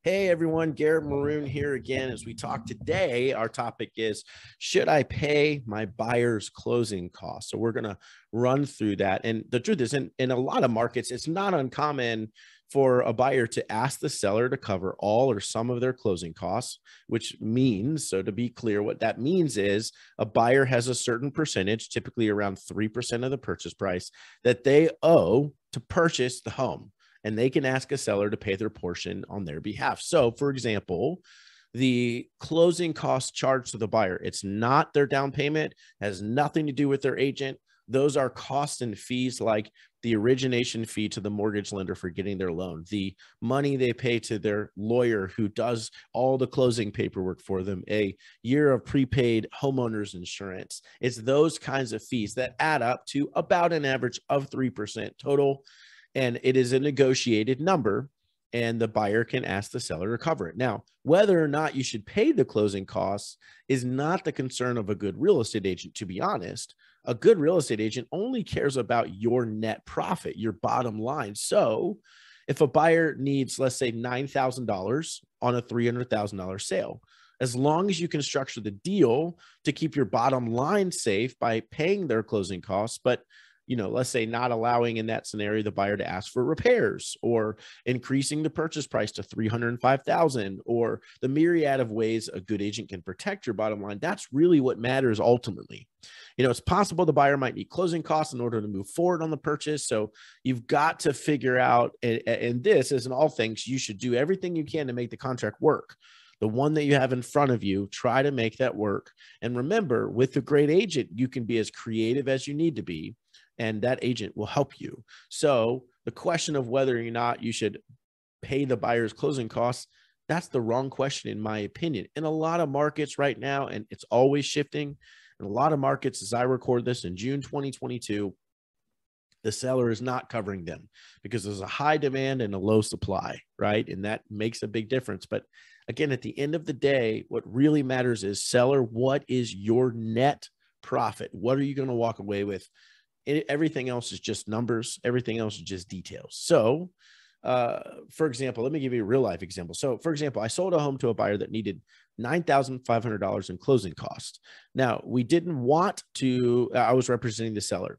Hey everyone, Garrett Maroon here again. As we talk today, our topic is, should I pay my buyer's closing costs? So we're going to run through that. And the truth is, in a lot of markets, it's not uncommon for a buyer to ask the seller to cover all or some of their closing costs, which means, so to be clear, what that means is a buyer has a certain percentage, typically around 3% of the purchase price, that they owe to purchase the home, and they can ask a seller to pay their portion on their behalf. So, for example, the closing costs charged to the buyer, it's not their down payment, has nothing to do with their agent. Those are costs and fees like the origination fee to the mortgage lender for getting their loan, the money they pay to their lawyer who does all the closing paperwork for them, a year of prepaid homeowners insurance. It's those kinds of fees that add up to about an average of 3% total, and it is a negotiated number, and the buyer can ask the seller to cover it. Now, whether or not you should pay the closing costs is not the concern of a good real estate agent, to be honest. A good real estate agent only cares about your net profit, your bottom line. So if a buyer needs, let's say, $9,000 on a $300,000 sale, as long as you can structure the deal to keep your bottom line safe by paying their closing costs, but let's say not allowing in that scenario the buyer to ask for repairs or increasing the purchase price to $305,000, or the myriad of ways a good agent can protect your bottom line. That's really what matters ultimately. It's possible the buyer might need closing costs in order to move forward on the purchase. So you've got to figure out, and this, as in all things, you should do everything you can to make the contract work. The one that you have in front of you, try to make that work. And remember, with a great agent, you can be as creative as you need to be, and that agent will help you. So the question of whether or not you should pay the buyer's closing costs, that's the wrong question, in my opinion. In a lot of markets right now, and it's always shifting, in a lot of markets, as I record this in June 2022, the seller is not covering them because there's a high demand and a low supply, right? And that makes a big difference. But again, at the end of the day, what really matters is, seller, what is your net profit? What are you going to walk away with? Everything else is just numbers. Everything else is just details. So, for example, let me give you a real life example. So, for example, I sold a home to a buyer that needed $9,500 in closing costs. Now, we didn't want to, I was representing the seller.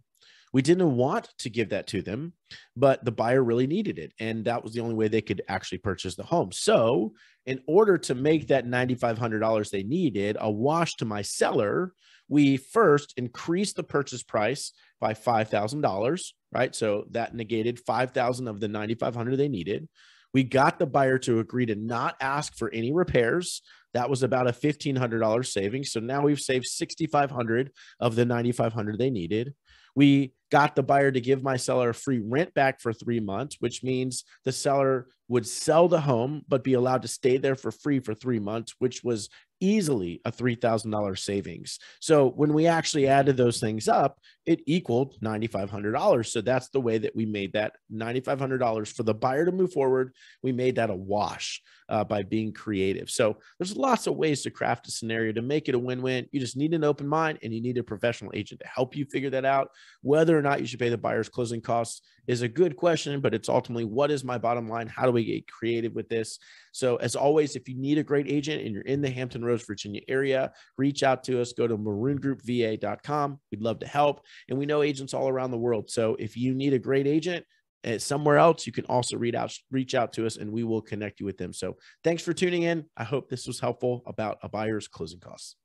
We didn't want to give that to them, but the buyer really needed it. And that was the only way they could actually purchase the home. So in order to make that $9,500 they needed a wash to my seller, we first increased the purchase price by $5,000, right? So that negated $5,000 of the $9,500 they needed. We got the buyer to agree to not ask for any repairs. That was about a $1,500 savings. So now we've saved $6,500 of the $9,500 they needed. We got the buyer to give my seller a free rent back for 3 months, which means the seller would sell the home, but be allowed to stay there for free for 3 months, which was easily a $3,000 savings. So when we actually added those things up, it equaled $9,500. So that's the way that we made that $9,500 for the buyer to move forward. We made that a wash by being creative. So there's lots of ways to craft a scenario to make it a win-win. You just need an open mind, and you need a professional agent to help you figure that out. Whether or not you should pay the buyer's closing costs is a good question, but it's ultimately, what is my bottom line? How do we get creative with this? So as always, if you need a great agent and you're in the Hampton Roads, Virginia area, reach out to us. Go to maroongroupva.com. We'd love to help. And we know agents all around the world. So if you need a great agent somewhere else, you can also reach out to us, and we will connect you with them. So thanks for tuning in. I hope this was helpful about a buyer's closing costs.